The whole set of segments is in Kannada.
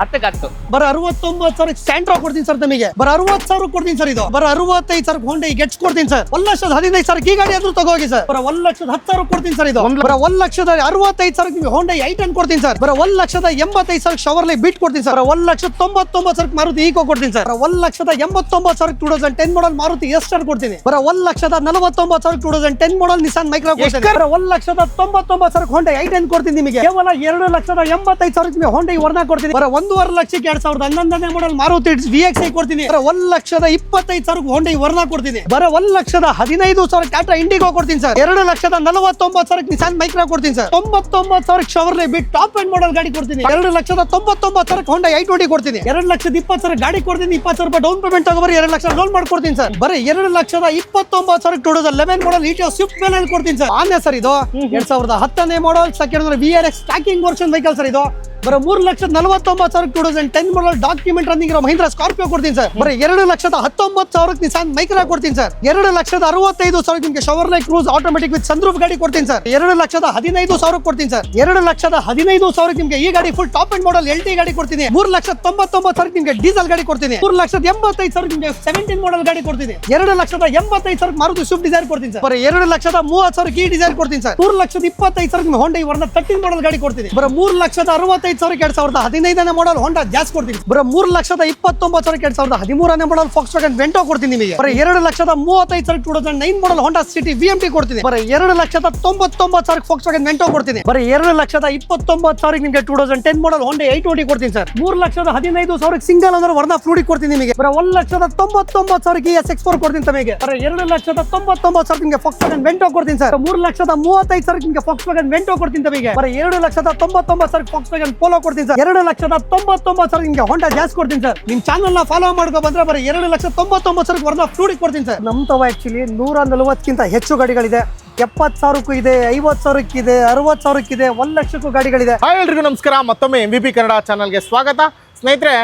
10 ಬರ 69,000 ಸ್ಯಾಂಟ್ರಾ ಕೊಡ್ತೀನಿ ಸರ್ ನಿಮಗೆ. ಬರ 60,000 ಕೊಡ್ತೀನಿ ಸರ್. ಇದು ಬರ 65,000 ಹೋಂಡಾ ಗೆಟ್ಸ್ ಕೊಡ್ತೀನಿ ಸರ್. 1,15,000 ಈ ಗಾಡಿ ಆದ್ರೂ ತಗೋಗಿ ಸರ್. ಬರ 1,10,000 ಕೊಡ್ತೀನಿ ಸರ್. ಇದು ಬರ 1,65,000 ನಿಮಗೆ ಹೋಂಡಾ i10 ಕೊಡ್ತೀನಿ ಸರ್. ಬರ 1,80,000 ಶವರ್ಲೆ ಬೀಟ್ ಕೊಡ್ತೀನಿ ಸರ್. ಬರ 1,99,000 ಮಾರುತಿ ಈಕೋ ಕೊಡ್ತೀನಿ ಸರ್. ಬರ 1,89,000 2010 ಮಾಡಲ್ ಮಾರುತಿ ಎಸ್ಟರ್ ಕೊಡ್ತೀನಿ. ಬರ 1,49,000 2010 ಮಾಡಲ್ ನಿಸಾನ್ ಮೈಕ್ರಾ ಕೊಡ್ತೀನಿ. ಬರ 1,99,000 ಹೋಂಡಾ i10 ಕೊಡ್ತೀನಿ ನಿಮಗೆ. ಕೇವಲ 2,85,000 ನಿಮಗೆ ಹೋಂಡಾ ವರ್ನಾ ಕೊಡ್ತೀನಿ. ಬರ 1,50,000 2011ನೇ ಮಾಡಲ್ ಮಾರುತಿ VXi ಕೊಡ್ತೀನಿ. ಬರ 1,25,000 ಹೋಂಡಾ ವರ್ನಾ ಕೊಡ್ತೀನಿ. ಬರ 1,15,000 ಟಾಟಾ ಇಂಡಿಗೋ ಕೊಡ್ತೀನಿ ಸರ್. 2,49,000 ನಿಸಾನ್ ಮೈಕ್ರಾ ಕೊಡ್ತೀನಿ ಸರ್. 99,000 ಶವರ್ಲೆ ಬಿಟ್ ಟಾಪ್ ಎಂಡ್ ಮಾಡಲ್ ಗಾಡಿ ಕೊಡ್ತೀನಿ. 2,99,000 ಹೋಂಡಾ i20 ಕೊಡ್ತೀನಿ. 2,20,000 ಗಾಡಿ ಕೊಡ್ತೀನಿ. 20,000 ರೂಪಾಯಿ ಡೌನ್ ಪೇಮೆಂಟ್ ತಗೋಬರಿ 2 ಲಕ್ಷ ಲೋನ್ ಮಾಡ್ಕೊಡ್ತೀನಿ ಸರ್. ಬರೀ 2,29,000 2011 ಮಾಡಲ್ ಇಟಿಯೋ ಸ್ವಿಫ್ಟ್ ಮೇಲೆ ಕೊಡ್ತೀನಿ ಸರ್. ಆನೆ ಸರ್ ಇದು 2010ನೇ model second VRX tracking version vehicle sir. ಇದು ಬರ 3,49,000 2010 ಮಾಡಲ್ ಡಾಕ್ಯುಮೆಂಟ್ ರನ್ನಿಂಗ್ ಇರೋ ಮಹೀಂದ್ರ ಸ್ಕಾರ್ಪಿಯೋ ಕೊಡ್ತೀನಿ ಸರ್. ಬರೀ 2,19,000 ನಿಸಾನ್ ಮೈಕ್ರಾ ಕೊಡ್ತೀನಿ ಸರ್. 2,65,000 ನಿಮಗೆ ಶವರ್ಲೆ ಕ್ರೂಸ್ ಆಟೋಮೆಟಿಕ್ ವಿತ್ ಸನ್ರೂಫ್ ಗಾಡಿ ಕೊಡ್ತೀನಿ ಸರ್. 2,15,000 ಕೊಡ್ತೀನಿ ಸರ್. 2,15,000 ನಿಮಗೆ ಈ ಗಾಡಿ ಫುಲ್ ಟಾಪ್ ಅಂಡ್ ಮಾಡಲ್ LT ಗಾಡಿ ಕೊಡ್ತೀನಿ. 3,99,000 ನಿಮಗೆ ಡೀಸೆಲ್ ಗಾಡಿ ಕೊಡ್ತೀನಿ. 3,85,000 ನಿಮಗೆ 17 ಮಾಡಲ್ ಗಾಡಿ ಕೊಡ್ತೀನಿ. 2,85,000 ಮಾರುತಿ ಸ್ವಿಫ್ಟ್ ಡಿಸೈರ್ ಕೊಡ್ತೀನಿ ಸರ್. ಬರೀ 2,30,000 ಈ ಡಿಸೈರ್ ಕೊಡ್ತೀನಿ ಸರ್. 3,25,000 ನಿಮಗೆ ಹೋಂಡಾ ವರ್ನಾ 13 ಮಾಡಲ್ ಗಾಡಿ ಕೊಡ್ತೀನಿ. ಬರೀ 3,65,000 2015ನೇ ಮಾಡಲ್ ಹೋಂಡಾ ಜಾಸ್ ಕೊಡ್ತೀನಿ. ಬರೀ 3,29,000 2013ನೇ ಮಾಡಲ್ ಫಾಕ್ಸ್ ವ್ಯಾಗನ್ ವೆಂಟೋ ಕೊಡ್ತೀನಿ ನಿಮಗೆ. ಬರೀ 2,35,000 2009 ಮಾಡಲ್ ಹೋಂಡಾ ಸಿಟಿ VMT ಕೊಡ್ತೀನಿ. ಬರೀ 2,99,000 ಫಾಕ್ಸ್ ವ್ಯಾಗನ್ ವೆಂಟೋ ಕೊಡ್ತೀನಿ. ಬರೀ 2,29,000 ನಿಮಗೆ 2010 ಮಾಡಲ್ ಹೋಂಡಾ i20 ಕೊಡ್ತೀನಿ ಸರ್. 3,15,000 ಸಿಂಗಲ್ ಓನರ್ ವರ್ನಾ ಫ್ಲೂಡಿ ಕೊಡ್ತೀನಿ ನಿಮಗೆ. ಬರೀ 1,99,000 ES6 ಕೊಡ್ತೀನಿ ತಮಗೆ. ಬರೀ 2,99,000 ನಿಮಗೆ ಫಾಕ್ಸ್ ವ್ಯಾಗನ್ ವೆಂಟೋ ಕೊಡ್ತೀನಿ ಸರ್. 3,35,000 ನಿಮಗೆ ಫಾಕ್ಸ್ ವ್ಯಾಗನ್ ವೆಂಟೋ ಕೊಡ್ತೀನಿ ತಮಗೆ. ಬರೀ 2,99,000 ಫಾಕ್ಸ್ ವ್ಯಾಗನ್ ಪೋಲೋ ಕೊಡ್ತೀನಿ ಸರ್. 2,99,000 ನಿಮಗೆ ಹೋಂಡಾ ಜಾಸ್ ಕೊಡ್ತೀನಿ ಸರ್. ನಿಮ್ ಚಾನಲ್ ನ ಫಾಲೋ ಮಾಡ್ಕೊ ಬಂದ್ರೆ ಬರೀ 2,99,000 ವರ್ನಾ ಫ್ಲೂಡಿ ಕೊಡ್ತೀನಿ ಸರ್. ನಮ್ ತವ ಆಕ್ಚುಲಿ 140ಕ್ಕಿಂತ ಹೆಚ್ಚು ಗಾಡಿಗಳಿದೆ. 70,000 ಇದೆ, 50,000 ಇದೆ, 60,000 ಇದೆ, 1,00,000 ಗಾಡಿಗಳಿದೆ. ಹಾಯ್ ಎಲ್ರಿಗೂ ನಮಸ್ಕಾರ. ಮತ್ತೊಮ್ಮೆ MVP ಕನ್ನಡ ಚಾನಲ್ಗೆ ಸ್ವಾಗತ. ಸ್ನೇಹಿತರೆ,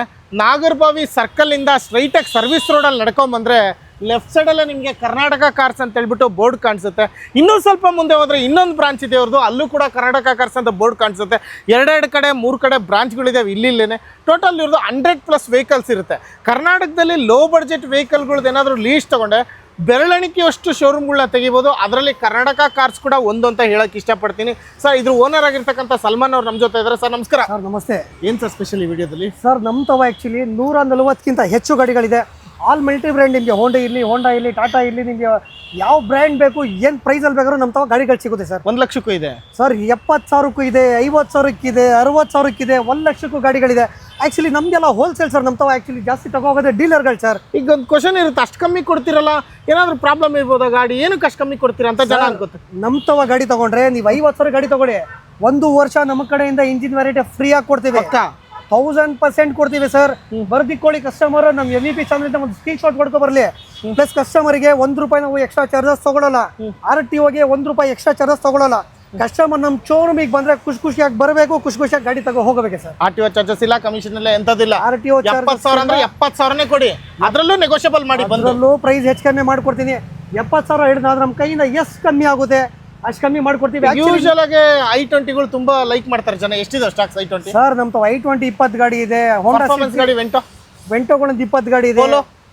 ನಾಗರಬಾವಿ ಸರ್ಕಲ್ ಇಂದ ಸ್ಟ್ರೈಟ್ ಆಗಿ ಸರ್ವಿಸ್ ರೋಡ್ ಅಲ್ಲಿ ನಡ್ಕೊಂಡ್ ಬಂದ್ರೆ ಲೆಫ್ಟ್ ಸೈಡ್ ಅಲ್ಲೇ ನಿಮಗೆ ಕರ್ನಾಟಕ ಕಾರ್ಸ್ ಅಂತ ಹೇಳ್ಬಿಟ್ಟು ಬೋರ್ಡ್ ಕಾಣಿಸುತ್ತೆ. ಇನ್ನೂ ಸ್ವಲ್ಪ ಮುಂದೆ ಹೋದ್ರೆ ಇನ್ನೊಂದು ಬ್ರಾಂಚ್ ಇದೆ ಅವ್ರದ್ದು, ಅಲ್ಲೂ ಕೂಡ ಕರ್ನಾಟಕ ಕಾರ್ಸ್ ಅಂತ ಬೋರ್ಡ್ ಕಾಣಿಸುತ್ತೆ. 2 ಕಡೆ 3 ಕಡೆ ಬ್ರಾಂಚ್ಗಳಿದಾವೆ. ಇಲ್ಲಿನೇ ಟೋಟಲ್ ಇವ್ರದ್ದು 100+ ವೆಹಿಕಲ್ಸ್ ಇರುತ್ತೆ. ಕರ್ನಾಟಕದಲ್ಲಿ ಲೋ ಬಡ್ಜೆಟ್ ವೆಹಿಕಲ್ಗಳದ್ದು ಏನಾದರೂ ಲೀಸ್ಟ್ ತಗೊಂಡೆ ಬೆರಳೆಣಿಕೆಯಷ್ಟು ಶೋರೂಮ್ಗಳನ್ನ ತೆಗಿಬೋದು. ಅದರಲ್ಲಿ ಕರ್ನಾಟಕ ಕಾರ್ಸ್ ಕೂಡ ಒಂದು ಅಂತ ಹೇಳಕ್ಕೆ ಇಷ್ಟಪಡ್ತೀನಿ. ಸರ್, ಇದ್ರ ಓನರ್ ಆಗಿರ್ತಕ್ಕಂಥ ಸಲ್ಮಾನ್ ಅವ್ರು ನಮ್ಮ ಜೊತೆ ಇದ್ದಾರೆ. ಸರ್ ನಮಸ್ಕಾರ. ಸರ್ ನಮಸ್ತೆ. ಏನು ಸರ್ ಸ್ಪೆಷಲ್ ಈ ವಿಡಿಯೋದಲ್ಲಿ? ಸರ್ ನಮ್ಮ ತವ ಆಕ್ಚುಲಿ 140ಕ್ಕಿಂತ ಹೆಚ್ಚು ಗಾಡಿಗಳಿದೆ. All multi brand. ನಿಮಗೆ ಹೋಂಡಾ ಇರಲಿ ಟಾಟಾ ಇರಲಿ, ನಿಮಗೆ ಯಾವ ಬ್ರ್ಯಾಂಡ್ ಬೇಕು, ಏನು ಪ್ರೈಸಲ್ಲಿ ಬೇಕಾದ್ರೂ ನಮ್ಮ ತವ ಗಾಡಿಗಳು ಸಿಗುತ್ತೆ ಸರ್. 1,00,000 ಇದೆ ಸರ್. 70,000 ಇದೆ, 50,000 ಇದೆ, 60,000 ಇದೆ, 1,00,000 ಗಾಡಿಗಳಿದೆ. ಆಕ್ಚುಲಿ ನಮ್ದೆಲ್ಲ ಹೋಲ್ಸೇಲ್ ಸರ್. ನಮ್ಮ ತವ ಆಕ್ಚುಲಿ ಜಾಸ್ತಿ ತಗೋಗೋದೇ ಡೀಲರ್ಗಳು ಸರ್. ಈಗ ಒಂದು ಕ್ವಶನ್ ಇರುತ್ತೆ, ಅಷ್ಟು ಕಮ್ಮಿ ಕೊಡ್ತಿರಲ್ಲ, ಏನಾದರೂ ಪ್ರಾಬ್ಲಮ್ ಇರ್ಬೋದಾ ಗಾಡಿ? ಏನಕ್ಕೆ ಅಷ್ಟು ಕಮ್ಮಿ ಕೊಡ್ತೀರಾ ಅಂತ ಜನ ಅನ್ಕೋತಾರೆ. ನಮ್ಮ ತವ ಗಾಡಿ ತಗೊಂಡ್ರೆ ನೀವು 50,000 ಗಾಡಿ ತಗೊಳ್ಳಿ, 1 ವರ್ಷ ನಮ್ಮ ಕಡೆಯಿಂದ ಇಂಜಿನ್ ವ್ಯಾರಂಟಿ ಫ್ರೀ ಆಗಿ ಕೊಡ್ತೀವಿ. 1000% ಕೊಡ್ತೀವಿ ಸರ್. ಬರ್ದಿಕೊಳ್ಳಿ ಕಸ್ಟಮರ್. ನಮ್ಮ MVP ಚಾನಲ್ ಒಂದು ಸ್ಕ್ರೀನ್ ಶಾಟ್ ಕೊಡ್ಕೊ ಬರಲಿ. ಪ್ಲಸ್ ಕಸ್ಟಮರ್ಗೆ ₹1 ನಾವು ಎಕ್ಸ್ಟ್ರಾ ಚಾರ್ಜಸ್ ತಗೊಳ್ಳಲ್ಲ. RTOಗೆ ₹1 ಎಕ್ಸ್ಟ್ರಾ ಚಾರ್ಜಸ್ ತಗೊಳ್ಳಲ್ಲ. ಕಸ್ಟಮರ್ ನಮ್ಮ ಶೋರೂಮಿಗೆ ಬಂದ್ರೆ ಖುಷಿಯಾಗಿ ಬರಬೇಕು, ಖುಷಿಯಾಗಿ ಗಾಡಿ ತಗೋ ಹೋಗಬೇಕು ಸರ್. RTO ಚಾರ್ಜಸ್ ಇಲ್ಲ, ಕಮಿಷನ್ ಇಲ್ಲ, ಎಂತದಿಲ್ಲ. RTO 70,000 ಅಂದ್ರೆ 70,000ನೇ ಕೊಡಿ. ಅದರಲ್ಲೂ ನೆಗೋಷಿಯಬಲ್ ಮಾಡಿ. ಅದರಲ್ಲೂ ಪ್ರೈಸ್ ಹೆಚ್ಚು ಕಮ್ಮಿ ಮಾಡ್ಕೊಡ್ತೀನಿ. 70,000 ಹಿಡಿದ್ರೆ ನಮ್ಮ ಕೈಯಿಂದ ಎಷ್ಟು ಕಮ್ಮಿ ಆಗುತ್ತೆ ಅಷ್ಟು ಕಮ್ಮಿ ಮಾಡ್ಕೊಡ್ತೀವಿ. ಯೂಶುವಲ್ ಆಗಿ i20ಗಳು ತುಂಬಾ ಲೈಕ್ ಮಾಡ್ತಾರೆ ಜನ. ಎಷ್ಟಿದೆ ಸ್ಟಾಕ್ಸ್ i20? ಸರ್ ನಮ್ಮ ತವ i20 20 ಗಾಡಿ ಇದೆ. ಹೋಂಡಾ ಗಾಡಿ ವೆಂಟೋಗಳೊಂದು 20 ಗಾಡಿ ಇದೆ.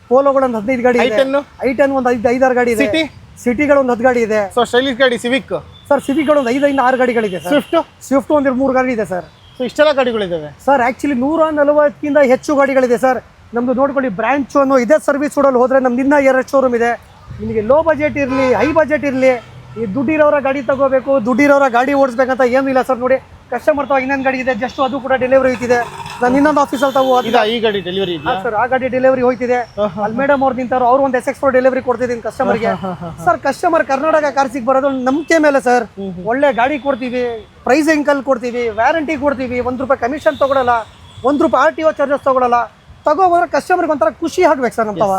ಪೋಲೋಗಳೊಂದು 15 ಗಾಡಿ ಇದೆ. i10 ಒಂದು 5-6 ಗಾಡಿ ಇದೆ. ಸಿಟಿಗಳೊಂದು 10 ಗಾಡಿ ಇದೆ. ಸೊ ಸ್ಟೈಲಿಶ್ ಗಾಡಿ ಸಿವಿಕ್ ಸರ್. ಸಿವಿಕ್ಗಳೊಂದು 5-6 ಗಾಡಿಗಳಿದೆ. ಸ್ವಿಫ್ಟ್ ಒಂದು 3 ಗಾಡಿ ಇದೆ ಸರ್. ಸೊ ಇಷ್ಟೆಲ್ಲ ಗಾಡಿಗಳಿದಾವೆ ಸರ್. ಆಕ್ಚುಲಿ 140ಕ್ಕಿಂತ ಹೆಚ್ಚು ಗಾಡಿಗಳಿದೆ ಸರ್. ನಮ್ದು ನೋಡ್ಕೊಳ್ಳಿ, ಬ್ರಾಂಚ್ ಅನ್ನು ಇದೇ ಸರ್ವಿಸ್ ರೋಡಲ್ಲಿ ಹೋದ್ರೆ ನಮ್ದು ಇನ್ನೂ 2 ಶೋರೂಮ್ ಇದೆ. ನಿಮಗೆ ಲೋ ಬಜೆಟ್ ಇರಲಿ, ಹೈ ಬಜೆಟ್ ಇರಲಿ, ಈ ದುಡ್ಡಿರೋರ ಗಾಡಿ ತಗೋಬೇಕು, ದುಡ್ಡಿರೋರ ಗಾಡಿ ಓಡಿಸ್ಬೇಕಂತ ಏನೂ ಇಲ್ಲ ಸರ್. ನೋಡಿ, ಕಸ್ಟಮರ್ ತಾವ ಇನ್ನೊಂದು ಗಾಡಿ ಇದೆ, ಜಸ್ಟ್ ಅದು ಕೂಡ ಡೆಲಿವರಿ ಹೋಯ್ತಿದೆ. ನಾನು ಇನ್ನೊಂದು ಆಫೀಸಲ್ಲಿ ತಾವು ಈ ಗಾಡಿ ಡೆಲಿವರಿ ಸರ್. ಆ ಗಾಡಿ ಡೆಲಿವರಿ ಹೋಯ್ತಿದೆ. ಅಲ್ಲಿ ಮೇಡಮ್ ಅವ್ರು ನಿಂತಾರೋ, ಅವ್ರು ಒಂದು SX4 ಡೆಲಿವರಿ ಕೊಡ್ತಿದ್ದೀನಿ ಕಸ್ಟಮರ್ಗೆ. ಸರ್, ಕಸ್ಟಮರ್ ಕರ್ನಾಟಕ ಕಾರ್ಸಿಗೆ ಬರೋದು ನಂಬಿಕೆ ಮೇಲೆ ಸರ್. ಒಳ್ಳೆ ಗಾಡಿ ಕೊಡ್ತೀವಿ, ಪ್ರೈಸ್ ಎಂಕಲ್ ಕೊಡ್ತೀವಿ, ವ್ಯಾರಂಟಿ ಕೊಡ್ತೀವಿ, ₹1 ಕಮಿಷನ್ ತಗೊಳ್ಳಲ್ಲ, ₹1 RTO ಚಾರ್ಜಸ್ ತಗೊಳ್ಳಲ್ಲ. ತಗೋಬೋದ್ರೆ ಕಸ್ಟಮರ್ಗೆ ಒಂಥರ ಖುಷಿ ಆಗ್ಬೇಕು ಸರ್. ನಮ್ಮ ತವ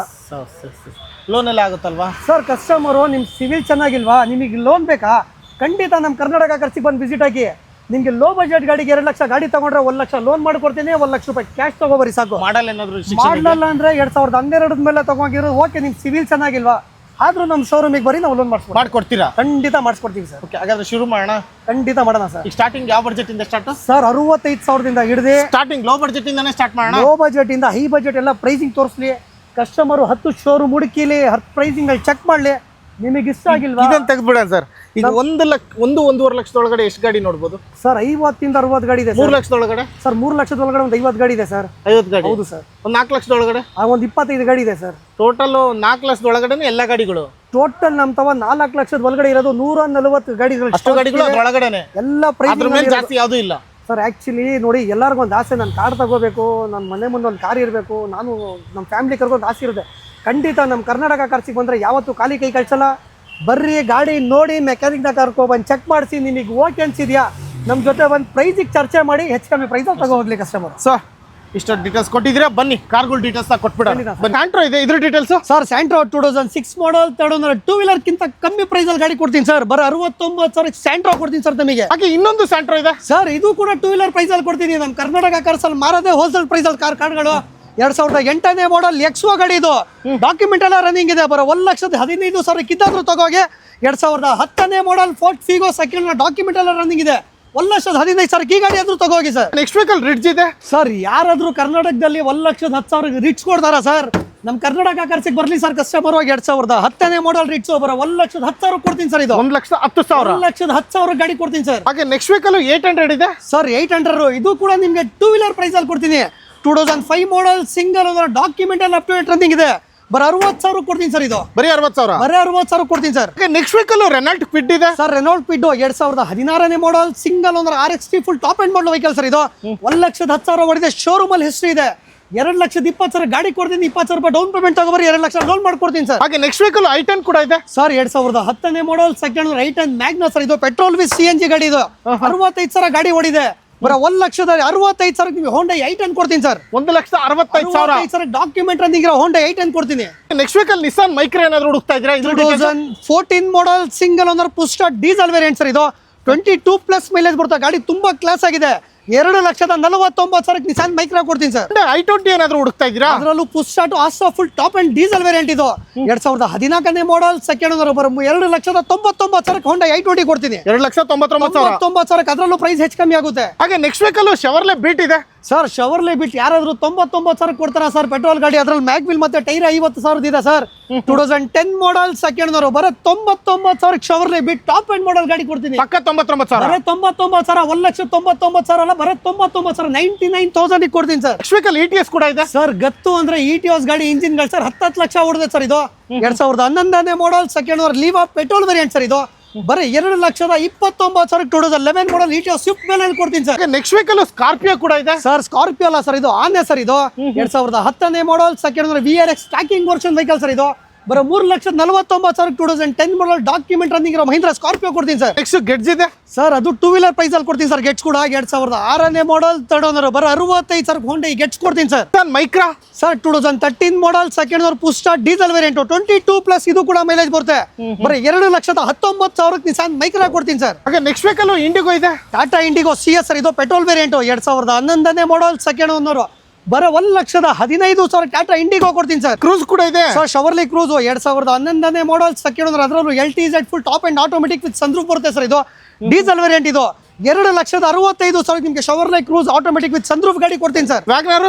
ಲೋನ್ ಎಲ್ಲ ಆಗುತ್ತಲ್ವಾ ಸರ್? ಕಸ್ಟಮರು ನಿಮ್ಮ ಸಿವಿಲ್ ಚೆನ್ನಾಗಿಲ್ವಾ, ನಿಮಗೆ ಲೋನ್ ಬೇಕಾ, ಖಂಡಿತ ನಮ್ಮ ಕರ್ನಾಟಕ ಖರ್ಚಿಗೆ ಬಂದು ವಿಸಿಟ್ ಆಗಿ. ನಿಮಗೆ ಲೋ ಬಜೆಟ್ ಗಾಡಿಗೆ 2 ಲಕ್ಷ ಗಾಡಿ ತಗೊಂಡ್ರೆ 1 ಲಕ್ಷ ಲೋನ್ ಮಾಡ್ಕೊಡ್ತೀನಿ. ₹1,00,000 ಕ್ಯಾಶ್ ತಗೋಬರಿ ಸಾಕು. ಮಾಡಲ್ ಏನಾದ್ರು ಮಾಡಲ್ಲ ಅಂದ್ರೆ 2012 ಮೇಲೆ ತಗೊಂಡಿರೋ ಓಕೆ. ನಿಮ್ ಸಿವಿಲ್ ಚೆನ್ನಾಗಿಲ್ವಾ, ಆದ್ರೂ ನಮ್ಮ ಶೋರೂಮಿಗೆ ಬರೀ ನಾವು ಲೋನ್ ಮಾಡ್ಕೊಡ್ತೀರಾ? ಖಂಡಿತ ಮಾಡಿಸ್ಕೊಡ್ತೀವಿ ಸರ್. ಓಕೆ, ಹಾಗಾದ್ರೆ ಶುರು ಮಾಡೋಣ. ಖಂಡಿತ ಮಾಡೋಣ ಸರ್. ಈಗ ಸ್ಟಾರ್ಟಿಂಗ್ ಯಾವ ಬಜೆಟ್ ಇಂದ ಸ್ಟಾರ್ಟ್? ಸರ್ 65,000 ಹಿಡಿದು ಸ್ಟಾರ್ಟಿಂಗ್ ಲೋ ಬಜೆಟ್ ಇಂದಾನೆ ಸ್ಟಾರ್ಟ್ ಮಾಡೋಣ. ಲೋ ಬಜೆಟ್ ಇಂದ ಹೈ ಬಜೆಟ್ ಎಲ್ಲ ಪ್ರೈಸಿಂಗ್ ತೋರಿಸ್ಲಿ, ಕಸ್ಟಮರ್ 10 ಶೋರೂಮ್ ಹುಡುಕಿಲಿ, 10 ಪ್ರೈಸಿಂಗ್ ಅಲ್ಲಿ ಚೆಕ್ ಮಾಡ್ಲಿ. ನಿಮಗೆ ಇಷ್ಟ ಆಗಿಲ್ವಾ ಇದನ್ನ ತೆಗೆದ್ಬಿಡೋಣ ಸರ್. ಈಗ 1,1,5 ಲಕ್ಷದೊಳಗಡೆ ಎಷ್ಟು ಗಾಡಿ ನೋಡ್ಬೋದು ಸರ್? 50 ಇಂದ 60 ಗಾಡಿ ಇದೆ. 3 ಲಕ್ಷದೊಳಗಡೆ ಸರ್ 3 ಲಕ್ಷದೊಳಗಡೆ ಒಂದು 50 ಗಾಡಿ ಇದೆ ಸರ್. 50 ಗಾಡಿ? ಹೌದು ಸರ್. ಒಂದು 4 ಲಕ್ಷದೊಳಗಡೆ ಒಂದು 25 ಗಾಡಿ ಇದೆ ಸರ್. ಟೋಟಲ್ 4 ಲಕ್ಷದೊಳಗಡೆ ಎಲ್ಲ ಗಾಡಿಗಳು? ಟೋಟಲ್ ನಮ್ ತವ 4 ಲಕ್ಷದ ಒಳಗಡೆ ಇರೋದು 140 ಗಾಡಿಗಳು. ಅಷ್ಟು ಗಾಡಿಗಳು ಅದ್ರೊಳಗಡೆನೆ? ಎಲ್ಲ ಪ್ರೈಸ್ ಮೇಲೆ ಜಾಸ್ತಿ ಯಾವ್ದು ಇಲ್ಲ ಸರ್. ಆಕ್ಚುಲಿ ನೋಡಿ, ಎಲ್ಲರಿಗೂ ಒಂದು ಆಸೆ, ನಾನು ಕಾರ್ ತಗೋಬೇಕು, ನನ್ನ ಮನೆ ಮುಂದೆ ಒಂದು ಕಾರ್ ಇರಬೇಕು, ನಾನು ನಮ್ಮ ಫ್ಯಾಮಿಲಿ ಕರ್ಕೊಂಡು ಆಸೆ ಇರುತ್ತೆ. ಖಂಡಿತ ನಮ್ಮ ಕರ್ನಾಟಕ ಕಾರ್ಸಿಗೆ ಬಂದರೆ ಯಾವತ್ತೂ ಖಾಲಿ ಕೈ ಕಳ್ಸಲ್ಲ. ಬರ್ರಿ, ಗಾಡಿ ನೋಡಿ, ಮೆಕ್ಯಾನಿಕ್ನ ಕರ್ಕೊಬಂದು ಚೆಕ್ ಮಾಡಿಸಿ, ನಿಮಗೆ ಓಕೆ ಅನ್ಸಿದ್ಯಾ ನಮ್ಮ ಜೊತೆ ಒಂದು ಪ್ರೈಸಿಗೆ ಚರ್ಚೆ ಮಾಡಿ ಹೆಚ್ಚು ಕಮ್ಮಿ ಪ್ರೈಸಲ್ಲಿ ತಗೋ ಹೋಗ್ಲಿ ಕಸ್ಟಮರ್. ಸೊ ಇಷ್ಟು ಡೀಟೇಲ್ಸ್ ಕೊಟ್ಟಿದ್ರೆ ಬನ್ನಿ ಕಾರ್ಗಳ ಡೀಟೇಲ್ಸ್ ಕೊಟ್ಬಿಡೋಣ. ಸ್ಯಾಂಟ್ರೋ ಇದೆ, ಇದ್ರ ಡೀಟೇಲ್ಸ್ ಸರ್. ಸ್ಯಾಂಟ್ರೋ 2006 ಮಾಡಲ್, 2 ವೀಲರ್ಗಿಂತ ಕಮ್ಮಿ ಪ್ರೈಸಲ್ಲಿ ಗಾಡಿ ಕೊಡ್ತೀನಿ ಸರ್. ಬರೋ 69,000 ಸ್ಯಾಂಟ್ರೋ ಕೊಡ್ತೀನಿ ಸರ್ ನಿಮಗೆ. ಹಾಗೆ ಇನ್ನೊಂದು ಸ್ಯಾಂಟ್ರೋ ಇದೆ ಸರ್, ಇದು ಕೂಡ 2 ವೀಲರ್ ಪ್ರೈಸಲ್ಲಿ ಕೊಡ್ತೀನಿ. ನಮ್ಮ ಕರ್ನಾಟಕ ಕಾರ್ಸಲ್ಲಿ ಮಾರೋದೇ ಹೋಲ್ಸೇಲ್ ಪ್ರೈಸಲ್ಲಿ ಕಾರ್ಗಳು. 2008ನೇ ಮಾಡಲ್ ಎಕ್ಸ್ವಾ ಗಾಡಿ ಇದು. ಡಾಕ್ಯುಮೆಂಟ್ ಎಲ್ಲ ರನ್ನಿಂಗ್ ಇದೆ. ಬರೋ 1,15,000 ಕಿತ್ತಾದ್ರೂ ತಗೋಗೆ. 2010ನೇ ಮಾಡಲ್ ಫೋರ್ಟ್ ಫಿಗೋ ಸೆಕೆಂಡ್ ಡಾಕ್ಯುಮೆಂಟ್ ಎಲ್ಲ ರನ್ನಿಂಗ್ ಇದೆ. 1,15,000 ಈ ಗಾಡಿ ಆದ್ರೂ ತಗೋಗಿ ಸರ್. ನೆಕ್ಸ್ಟ್ ವೀಕಲ್ ರಿಡ್ಜ್ ಇದೆ ಸರ್. ಯಾರಾದ್ರೂ ಕರ್ನಾಟಕದಲ್ಲಿ 1,10,000 ರಿಡ್ಜ್ ಕೊಡ್ತಾರ ಸರ್? ನಮ್ಮ ಕರ್ನಾಟಕ ಖರ್ಚಿಗೆ ಬರ್ಲಿ ಸರ್ ಕಸ್ಟಮರ್. 2010ನೇ ಮಾಡಲ್ ರಿಡ್ಜ್ ಬರೋ 1,10,000 ಕೊಡ್ತೀನಿ ಸರ್. ಇದು 1,10,000 1,10,000 ಗಾಡಿ ಕೊಡ್ತೀನಿ ಸರ್. ಹಾಗೆ ನೆಕ್ಸ್ಟ್ ವೀಕಲ್ 800 ಇದೆ ಸರ್. 800 ಇದು ಕೂಡ ನಿಮ್ಗೆ 2 ವೀಲರ್ ಪ್ರೈಸ್ ಅಲ್ಲಿ ಕೊಡ್ತೀನಿ. 2005 ಮಾಡಲ್ ಸಿಂಗಲ್ ಡಾಕ್ಯುಮೆಂಟ್ ಎಲ್ಲ ಅಪ್ ಟು ಡೇಟ್ ರನ್ನಿಂಗ್ ಇದೆ. ಬರೋ 60,000 ಕೊಡ್ತೀನಿ ಸರ್. ಇದು ಬರೀ 60,000? ಬರೀ 60,000 ಕೊಡ್ತೀನಿ sir. Next vehicle Renault Kwid ಇದೆ ಸರ್. ರೆನಾಲ್ಟ್ ಕ್ವಿಡ್ 2016ನೇ model single RXT full top end model vehicle sir. ಇದು 1,10,000 ಹೊಡಿದೆ. ಶೋರೂಮ್ ಅಲ್ಲಿ ಹಿಸ್ಟ್ರಿ ಇದೆ. 2,20,000 ಗಾಡಿ ಕೊಡ್ತೀನಿ. 20,000 ರೂಪಾಯಿ ಡೌನ್ ಪೇಮೆಂಟ್ ತಗೋಬರಿ, 2 ಲಕ್ಷ ಲೋನ್ ಮಾಡ್ಕೊಡ್ತೀನಿ ಸರ್. ಹಾಗೆ ನೆಕ್ಸ್ಟ್ ವೀಕಲ್ i10 ಕೂಡ ಇದೆ ಸರ್. 2010ನೇ model second i10 Magna sir. ಇದು ಪೆಟ್ರೋಲ್ ವಿತ್ CNG ಗಾಡಿ. ಇದು 65,000 ಗಾಡಿ ಓಡಿದೆ. ಬರೋ 1,65,000 ನಿಮಗೆ ಹೋಂಡಾ i10 ಕೊಡ್ತೀನಿ ಸರ್. 1,65,000 ಡಾಕ್ಯುಮೆಂಟ್ ರನ್ನಿಂಗ್ ಇರೋ ಹೋಂಡಾ i10 ಕೊಡ್ತೀನಿ. ನೆಕ್ಸ್ಟ್ ವೀಕಲ್ ನಿಸಾನ್ ಮೈಕ್ರಾ ಏನಾದ್ರು ಹುಡುಕ್ತಾ ಇದ್ದೀರಾ? 2014 ಮಾಡಲ್ single owner push start diesel variant sir. ಇದು 22+ ಮೈಲೇಜ್ ಬರುತ್ತೆ. ಗಾಡಿ ತುಂಬಾ ಕ್ಲಾಸ್ ಆಗಿದೆ. 2,49,000 ನಿಸಾನ್ ಮೈಕ್ರಾ ಕೊಡ್ತೀನಿ ಸರ್. i20 ಏನಾದ್ರು ಹುಡುಕ್ತಾ ಇದ್ದೀರಾ? ಅದರಲ್ಲೂ push start Asta full top and diesel variant. ಇದು 2014ನೇ ಮಾಡಲ್ ಸೆಕೆಂಡ್ ಓನರ್ ಬರೋ 2,99,000 ಹೋಂಡಾ i20 ಕೊಡ್ತೀನಿ. 2,99,000 ಅದರಲ್ಲೂ ಪ್ರೈಸ್ ಹೆಚ್ಚು ಕಮ್ಮಿ ಆಗುತ್ತೆ. ಹಾಗೆ ನೆಕ್ಸ್ಟ್ ವೀಕಲ್ ಶೆವರ್ಲೆ ಬೀಟ್ ಇದೆ ಸರ್. ಶೆವರ್ಲೆ ಬಿಟ್ ಯಾರಾದ್ರೂ 99,000 ಕೊಡ್ತಾರ ಸರ್ ಪೆಟ್ರೋಲ್ ಗಾಡಿ? ಅದ್ರಲ್ಲಿ ಮ್ಯಾಗ್ವಿಲ್ ಮತ್ತೆ ಟೈರ್ 50,000 ಇದೆ ಸರ್. 2010 ಮಾಡಲ್ ಸೆಕೆಂಡ್ ಓನರ್ ಬರೋ 99,000 ಶೆವರ್ಲೆ ಬಿಟ್ ಟಾಪ್ ಎಂಡ್ ಮಾಡಲ್ ಗಾಡಿ ಕೊಡ್ತೀನಿ. ಪಕ್ಕ 99,000? ಬರೋ 99,000, 1,99,000 ಅಲ್ಲ, ಬರೋ 99,000, 99,000 ಕೊಡ್ತೀನಿ ಸರ್. ನೆಕ್ಸ್ಟ್ ವೀಕಲ್ ETS ಕೂಡ ಇದೆ ಸರ್. ಗತ್ತು ಅಂದ್ರೆ ETS ಗಾಡಿ ಇಂಜಿನ್ ಗಳು ಸರ್ 10 ಲಕ್ಷ ಹೊಡೆದೆ ಸರ್. ಇದು 2011ನೇ model second owner Liva petrol variant sir. ಇದು ಬರೀ 2,29,000 2011 ಮಾಡಲ್ ETS ಸ್ವಿಫ್ಟ್ ಮೇಲೆ ಕೊಡ್ತೀನಿ ಸರ್. ನೆಕ್ಸ್ಟ್ ವೀಕಲ್ ಸ್ಕಾರ್ಪಿಯೋ ಕೂಡ ಇದೆ ಸರ್. ಸ್ಕಾರ್ಪಿಯೋ ಅಲ್ಲ ಸರ್, ಇದು ಆನೆ ಸರ್. ಇದು 2010ನೇ model second owner VRX tracking version vehicle sir. ಇದು ಬರೋ 3,49,000 2010 ಮಾಡಲ್ ಡಾಕ್ಯುಮೆಂಟ್ ರನ್ನಿಂಗ್ ಇರೋ ಮಹೀಂದ್ರ ಸ್ಕಾರ್ಪಿಯೋ ಕೊಡ್ತೀನಿ ಸರ್. ನೆಕ್ಸ್ಟ್ ಗೆಟ್ಸ್ ಇದೆ ಸರ್. ಅದು 2 ವೀಲರ್ ಪ್ರೈಸ್ ಅಲ್ಲಿ ಕೊಡ್ತೀನಿ ಸರ್. ಗೆಟ್ಸ್ ಕೂಡ 2006ನೇ ಮಾಡಲ್ ಥರ್ಡ್ ಓನರ್ ಬರೋ 65,000 ಹೋಂಡಾ ಗೆಟ್ಸ್ ಕೊಡ್ತೀನಿ sir. Micra sir. 2013 model second owner push start diesel variant 22+. ಇದು ಕೂಡ ಮೈಲೇಜ್ ಬರುತ್ತೆ. ಬರೀ 2,19,000 ನಿಸಾನ್ ಮೈಕ್ರಾ ಕೊಡ್ತೀನಿ ಸರ್. ಹಾಗೆ ನೆಕ್ಸ್ಟ್ ವೀಕಲ್ ಇಂಡಿಗೋ ಇದೆ ಟಾಟಾ ಇಂಡಿಗೋ CS ಸರ್. ಇದು ಪೆಟ್ರೋಲ್ ವೇರಿಯಂಟ್ 2011ನೇ ಮಾಡಲ್ ಸೆಕೆಂಡ್ ಓನರ್ ಬರೋ 1,15,000 ಟಾಟಾ ಇಂಡಿಗೋ ಕೊಡ್ತೀನಿ ಸರ್. ಕ್ರೂಸ್ ಕೂಡ ಇದೆ ಸರ್. ಶವರ್ಲೆ ಕ್ರೂಸ್ 2011ನೇ ಮಾಡಲ್ ಸೆಕೆಂಡ್ ಓನರ್. ಅದರಲ್ಲೂ LTZ full top end automatic with sunroof ಬರುತ್ತೆ ಸರ್. ಇದು ಡೀಸೆಲ್ ವೇರಿಯಂಟ್. ಇದು 2,65,000 ನಿಮಗೆ ಶವರ್ಲೆ ಕ್ರೂಸ್ ಆಟೋಮೆಟಿಕ್ ವಿತ್ ಸನ್ರೂಫ್ ಗಾಡಿ ಕೊಡ್ತೀನಿ ಸರ್. ವ್ಯಾಗನರ್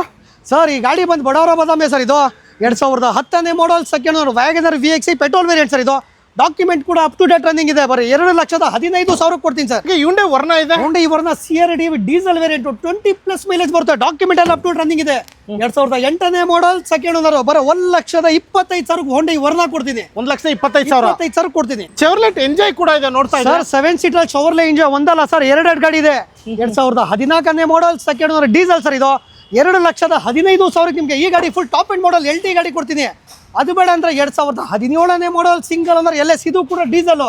ಸರ್. ಈ ಗಾಡಿ ಬಂದು ಬಡವರ ಬದಾಮೆ ಸರ್. ಇದು 2010ನೇ model second owner Wagon R VXI petrol variant sir. ಇದು ಡಾಕ್ಯುಮೆಂಟ್ ಕೂಡ ಅಪ್ ಟು ಡೇಟ್ ರನ್ನಿಂಗ್ ಇದೆ. ಬರೀ 2,15,000 ಕೊಡ್ತೀನಿ ಸರ್. ಹ್ಯುಂಡೈ ವರ್ನ ಇದೆ. Hyundai Verna CRD diesel variant 20+ mileage ಬರುತ್ತೆ. ಡಾಕ್ಯುಮೆಂಟ್ ಎಲ್ಲ ಅಪ್ ಟು ಡೇಟ್ ರನ್ನಿಂಗ್ ಇದೆ. 2008ನೇ ಮಾಡಲ್ ಸೆಕೆಂಡ್ ಓನರ್ ಬರೋ 1,25,000 ಹ್ಯುಂಡೈ ವರ್ನ ಕೊಡ್ತೀನಿ. 1,25,000 ಕೊಡ್ತೀನಿ. ಚೆವರ್ಲೆಟ್ ಎಂಜಾಯ್ ಕೂಡ ಇದೆ ನೋಡ್ತಾ ಇದ್ದಾರೆ ಸರ್. 7 ಸೀಟರ್ ಶವರ್ಲೆ ಎಂಜಾಯ್ ಒಂದಲ್ಲ ಸರ್, 2 ಗಾಡಿ ಇದೆ. 2014ನೇ model second owner diesel sir. ಇದು 2,15,000 ನಿಮಗೆ ಈ ಗಾಡಿ full top end model LT ಗಾಡಿ ಕೊಡ್ತೀನಿ. ಅದು ಬೇಡ ಅಂದ್ರೆ 2017ನೇ ಮಾಡಲ್ ಸಿಂಗಲ್ ಓನರ್ LS. ಇದು ಕೂಡ ಡೀಸೆಲ್.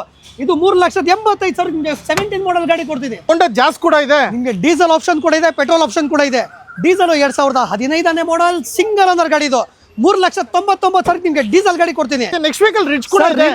ಇದು 3,85,000 ನಿಮಗೆ 17 ಮಾಡಲ್ ಗಾಡಿ ಕೊಡ್ತೀನಿ. ಹೋಂಡಾ ಜಾಸ್ ಕೂಡ ಇದೆ. ನಿಮಗೆ ಡೀಸೆಲ್ ಆಪ್ಷನ್ ಕೂಡ ಇದೆ, ಪೆಟ್ರೋಲ್ ಆಪ್ಷನ್ ಕೂಡ ಇದೆ. ಡೀಸೆಲ್ 2015ನೇ ಮಾಡಲ್ ಸಿಂಗಲ್ ಓನರ್ ಗಾಡಿ. ಇದು 3,99,000 ನಿಮ್ಗೆ ಡೀಸೆಲ್ ಗಾಡಿ ಕೊಡ್ತೀನಿ. ನೆಕ್ಸ್ಟ್ ವೆಹಿಕಲ್ ರಿಚ್ ಕೂಡ ಇದೆ.